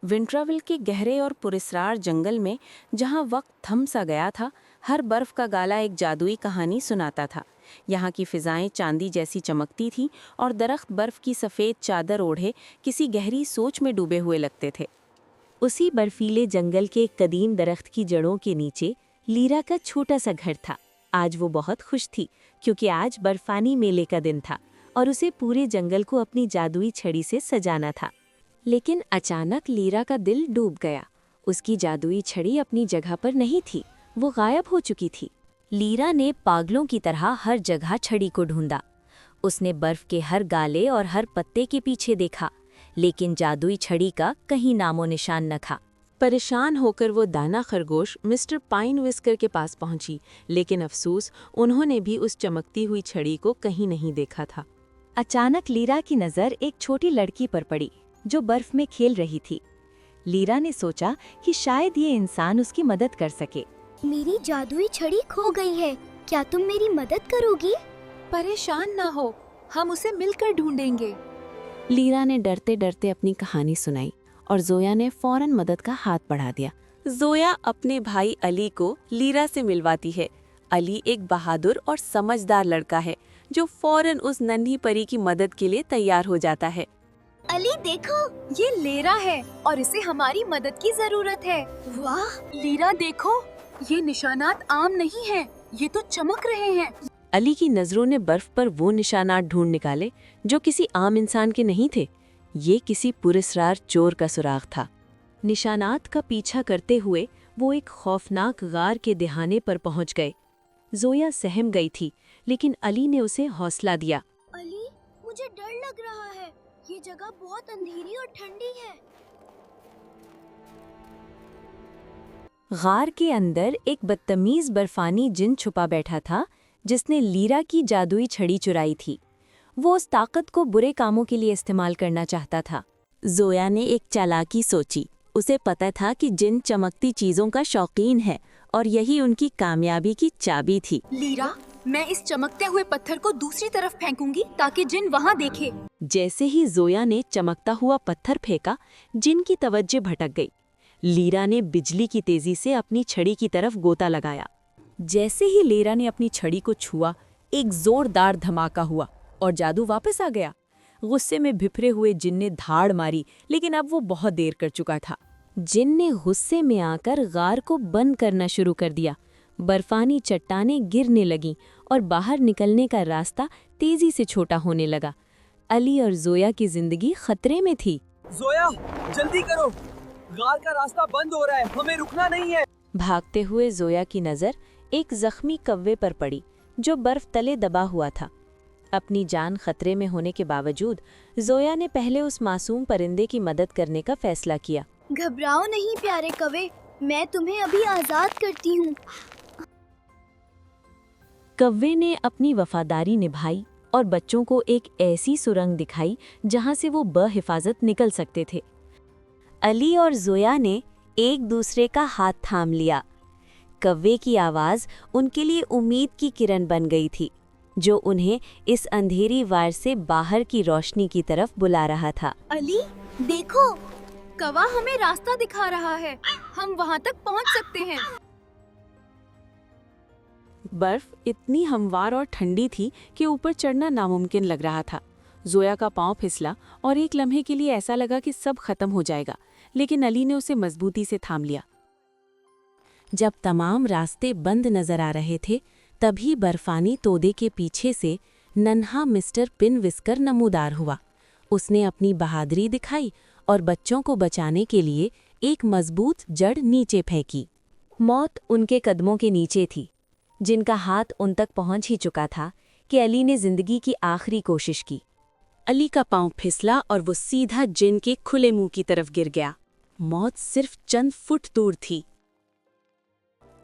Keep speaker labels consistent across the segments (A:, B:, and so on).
A: विंटरविल के गहरे और पुरस्रार जंगल में जहाँ वक्त थम सा गया था, हर बर्फ का गाला एक जादुई कहानी सुनाता था। यहाँ की फिजाएं चांदी जैसी चमकती थीं और दरख्त बर्फ की सफ़ेद चादर ओढ़े किसी गहरी सोच में डूबे हुए लगते थे।
B: उसी बर्फीले जंगल के एक कदीम दरख्त की जड़ों के नीचे लीरा का छोटा सा घर था। आज वो बहुत खुश थी क्योंकि आज बर्फानी मेले का दिन था और उसे पूरे जंगल को अपनी जादुई छड़ी से सजाना था। लेकिन अचानक लीरा का दिल डूब गया। उसकी जादुई छड़ी अपनी जगह पर नहीं थी, वो गायब हो चुकी थी। लीरा ने पागलों की तरह हर जगह छड़ी को ढूंढा। उसने बर्फ के हर गाले और हर पत्ते के पीछे देखा, लेकिन जादुई छड़ी का कहीं नामो निशान न था।
A: परेशान होकर वो दाना खरगोश मिस्टर पाइन विस्कर के पास पहुंची, लेकिन अफसोस उन्होंने भी उस चमकती हुई छड़ी को कहीं नहीं देखा था।
B: अचानक लीरा की नज़र एक छोटी लड़की पर पड़ी जो बर्फ में खेल रही थी। लीरा ने सोचा कि शायद ये इंसान उसकी मदद कर सके।
C: मेरी जादुई छड़ी खो गई है, क्या तुम मेरी मदद करोगी?
D: परेशान ना हो, हम उसे मिलकर ढूंढेंगे।
A: लीरा ने डरते डरते अपनी कहानी सुनाई और जोया ने फौरन मदद का हाथ बढ़ा दिया। जोया अपने भाई अली को लीरा से मिलवाती है। अली एक बहादुर और समझदार लड़का है जो फौरन उस नन्ही परी की मदद के लिए तैयार हो जाता है।
C: अली देखो,
D: ये लीरा है और इसे हमारी मदद की जरूरत है।
C: वाह!
D: लीरा देखो, ये निशानात आम नहीं हैं, ये तो चमक रहे हैं।
A: अली की नजरों ने बर्फ पर वो निशानात ढूंढ निकाले जो किसी आम इंसान के नहीं थे। ये किसी पुरस्रार चोर का सुराग था। निशानात का पीछा करते हुए वो एक खौफनाक गार के दहाने पर पहुंच गए। जोया सहम गई थी, लेकिन अली ने उसे हौसला दिया।
C: अली, मुझे डर लग रहा है, ये जगह बहुत अंधेरी और ठंडी है।
B: गार के अंदर एक बदतमीज बर्फानी जिन छुपा बैठा था जिसने लीरा की जादुई छड़ी चुराई थी। वो उस ताकत को बुरे कामों के लिए इस्तेमाल करना चाहता था।
A: जोया ने एक चालाकी सोची। उसे पता था कि जिन चमकती चीजों का शौकीन है और यही उनकी कामयाबी की चाबी थी।
D: लीरा, मैं इस चमकते हुए पत्थर को दूसरी तरफ फेंकूंगी ताकि जिन वहाँ देखे।
A: जैसे ही जोया ने चमकता हुआ पत्थर फेंका, जिन की तवज्जो भटक गई। लीरा ने बिजली की तेजी से अपनी छड़ी की तरफ गोता लगाया। जैसे ही लीरा ने अपनी छड़ी को छुआ, एक जोरदार धमाका हुआ और जादू वापस आ गया। गुस्से में भिफरे हुए जिन ने धाड़ मारी, लेकिन अब वो बहुत देर कर चुका था।
B: जिन ने गुस्से में आकर गार को बंद करना शुरू कर दिया। बर्फानी चट्टानें गिरने लगीं और बाहर निकलने का रास्ता तेजी से छोटा होने लगा। अली और जोया की जिंदगी खतरे में थी।
E: जोया, जल्दी करो, गार का रास्ता बंद हो रहा है, हमें रुकना नहीं है।
A: भागते हुए जोया की नज़र एक जख्मी कव्वे पर पड़ी जो बर्फ तले दबा हुआ था। अपनी जान खतरे में होने के बावजूद जोया ने पहले उस मासूम परिंदे की मदद करने का फैसला किया।
C: घबराओ नहीं प्यारे कव्वे, मैं तुम्हें अभी आजाद करती हूँ।
B: कव्वे ने अपनी वफादारी निभाई और बच्चों को एक ऐसी सुरंग दिखाई जहां से वो बहिफाजत निकल सकते थे।
A: अली और जोया ने एक दूसरे का हाथ थाम लिया। कव्वे की आवाज़ उनके लिए उम्मीद की किरण बन गई थी, जो उन्हें इस अंधेरी वार से बाहर की रोशनी की तरफ बुला रहा था।
D: अली देखो, कौवा हमें रास्ता दिखा रहा है, हम वहाँ तक पहुँच सकते हैं।
A: बर्फ इतनी हमवार और ठंडी थी कि ऊपर चढ़ना नामुमकिन लग रहा था। जोया का पांव फिसला और एक लम्हे के लिए ऐसा लगा कि सब खत्म हो जाएगा, लेकिन अली ने उसे मजबूती से थाम लिया। जब तमाम रास्ते बंद नजर आ रहे थे, तभी बर्फानी तोदे के पीछे से नन्हा मिस्टर पिन विस्कर नमूदार हुआ। उसने अपनी बहादुरी दिखाई और बच्चों को बचाने के लिए एक मजबूत जड़ नीचे फेंकी।
B: मौत उनके कदमों के नीचे थी, जिनका हाथ उन तक पहुंच ही चुका था कि अली ने जिंदगी की आखिरी कोशिश की।
A: अली का पांव फिसला और वो सीधा जिन के खुले मुंह की तरफ गिर गया। मौत सिर्फ चंद फुट दूर थी।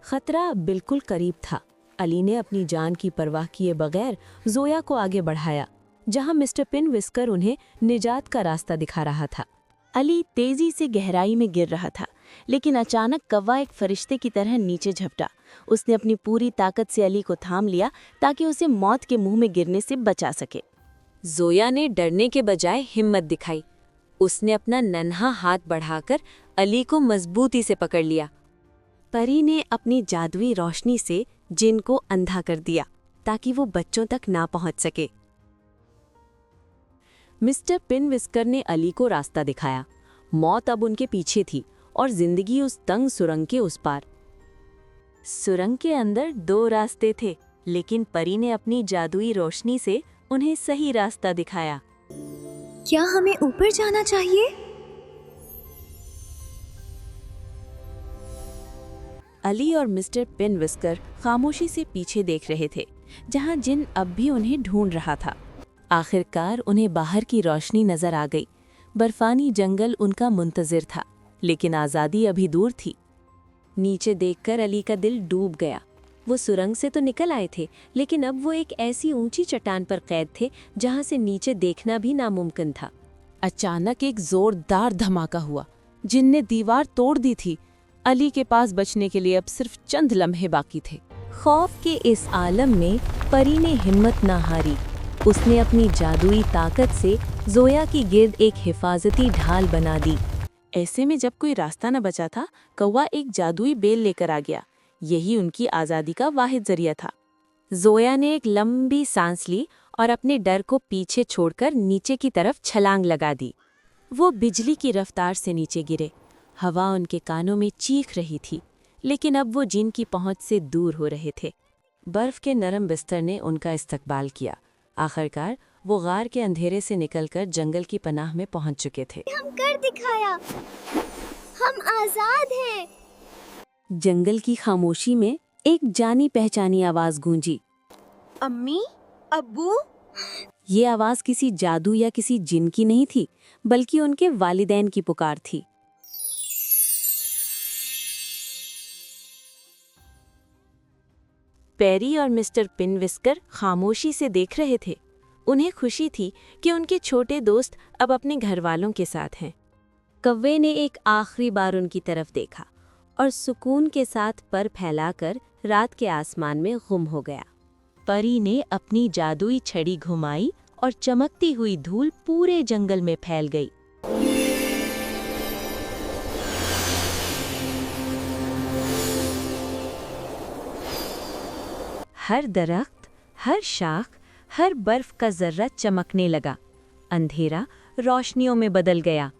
B: खतरा बिल्कुल करीब था। अली ने अपनी जान की परवाह किए बगैर जोया को आगे बढ़ाया, जहां मिस्टर पिन विस्कर उन्हें निजात का रास्ता दिखा रहा था।
A: अली तेजी से गहराई में गिर रहा था, लेकिन अचानक कौवा एक फरिश्ते की तरह नीचे झपटा। उसने अपनी पूरी ताकत से अली को थाम लिया ताकि उसे मौत के मुंह में गिरने से बचा सके। जोया ने डरने के बजाय हिम्मत दिखाई।
B: उसने अपना नन्हा हाथ बढ़ाकर अली को मजबूती से पकड़ लिया।
A: परी ने अपनी जादुई रोशनी से जिन को अंधा कर दिया ताकि वो बच्चों तक ना पहुंच सके। मिस्टर पिनविस्कर ने अली को रास्ता दिखाया। मौत अब उनके पीछे थी और जिंदगी उस तंग सुरंग के उस पार। सुरंग के अंदर 2 रास्ते थे, लेकिन परी ने अपनी जादुई रोशनी से उन्हें सही रास्ता दिखाया।
D: क्या हमें ऊपर जाना चाहिए?
A: अली और मिस्टर पिनविस्कर खामोशी से पीछे देख रहे थे, जहां जिन अब भी उन्हें ढूंढ रहा था। आखिरकार उन्हें बाहर की रोशनी नजर आ गई। बर्फानी जंगल उनका मुंतजिर था, लेकिन आज़ादी अभी दूर थी। नीचे देखकर अली का दिल डूब गया। वो सुरंग से तो निकल आए थे, लेकिन अब वो एक ऐसी ऊंची चट्टान पर कैद थे जहां से नीचे देखना भी नामुमकिन था। अचानक एक जोरदार धमाका हुआ। जिन ने दीवार तोड़ दी थी। अली के पास बचने के लिए अब सिर्फ चंद लम्हे बाकी थे।
B: खौफ के इस आलम में परी ने हिम्मत ना हारी। उसने अपनी जादुई ताकत से जोया की गिर्द एक हिफाजती ढाल बना दी।
A: ऐसे में जब कोई रास्ता न बचा था, कौवा एक जादुई बेल लेकर आ गया। यही उनकी आज़ादी का वाहिद जरिया था। जोया ने एक लंबी सांस ली और अपने डर को पीछे छोड़कर नीचे की तरफ छलांग लगा दी। वो बिजली की रफ्तार से नीचे गिरे। हवा उनके कानों में चीख रही थी, लेकिन अब वो जिन की पहुंच से दूर हो रहे थे। बर्फ के नरम बिस्तर ने उनका इस्तकबाल किया। आखिरकार वो गार के अंधेरे से निकलकर जंगल की पनाह में पहुंच चुके थे।
C: हम कर दिखाया, हम आजाद हैं।
A: जंगल की खामोशी में एक जानी पहचानी आवाज गूंजी।
D: अम्मी, अब्बू।
A: ये आवाज किसी जादू या किसी जिन की नहीं थी, बल्कि उनके वालिदैन की पुकार थी। पेरी और मिस्टर पिनविस्कर खामोशी से देख रहे थे। उन्हें खुशी थी कि उनके छोटे दोस्त अब अपने घर वालों के साथ हैं। कौवे ने एक आखिरी बार उनकी तरफ देखा और सुकून के साथ पर फैलाकर रात के आसमान में गुम हो गया।
B: परी ने अपनी जादुई छड़ी घुमाई और चमकती हुई धूल पूरे जंगल में फैल गई। हर दरख्त, हर शाख, हर बर्फ का जर्रा चमकने लगा। अंधेरा रोशनियों में बदल गया।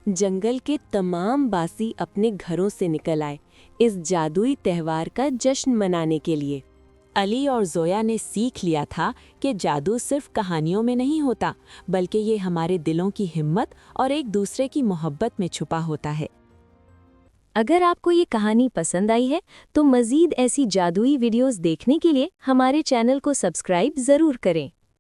A: जंगल के तमाम बासी अपने घरों से निकल आए इस जादुई त्योहार का जश्न मनाने के लिए। अली और जोया ने सीख लिया था कि जादू सिर्फ कहानियों में नहीं होता, बल्कि ये हमारे दिलों की हिम्मत और एक दूसरे की मोहब्बत में छुपा होता है।
B: अगर आपको ये कहानी पसंद आई है तो मज़ीद ऐसी जादुई वीडियोस देखने के लिए हमारे चैनल को सब्सक्राइब ज़रूर करें।